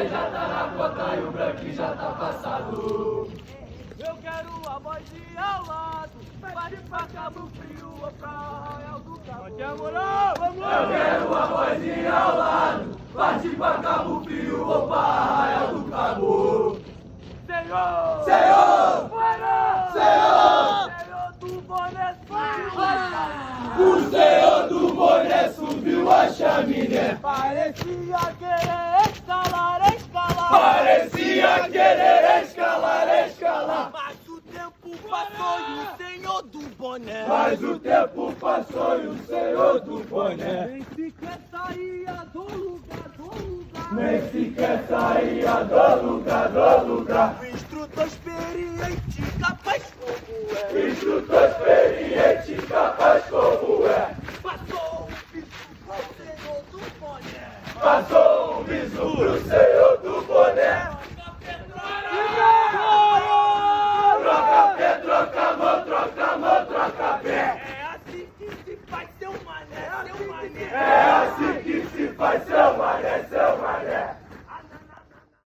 velho já tá na cota e o branquinho já tá passado. Eu quero a vozinha ao lado, bate pra Cabo Frio ou pra Arraial do Cabo. Aqui é moral, vamos! Eu quero a vozinha ao lado, bate pra Cabo Frio ou pra Arraial do Cabo. Senhor! Senhor! Para! Senhor! Senhor do boné O senhor do boné subiu a chaminé. parecia querer escalar, escalar. Parecia querer escalar, escalar. Mas o tempo passou e o senhor do boné Mas o tempo passou e o senhor do boné nem sequer saía do lugar, do lugar. nem sequer saía do lugar. O instrutor experiente, capaz como é. Instrutor experiente, capaz como é. Passou o bicho pro senhor do boné. Passou um biso pro senhor do boné. Troca pé, troca mão, troca pé. É assim que se faz seu mané, seu mané. É assim que se faz seu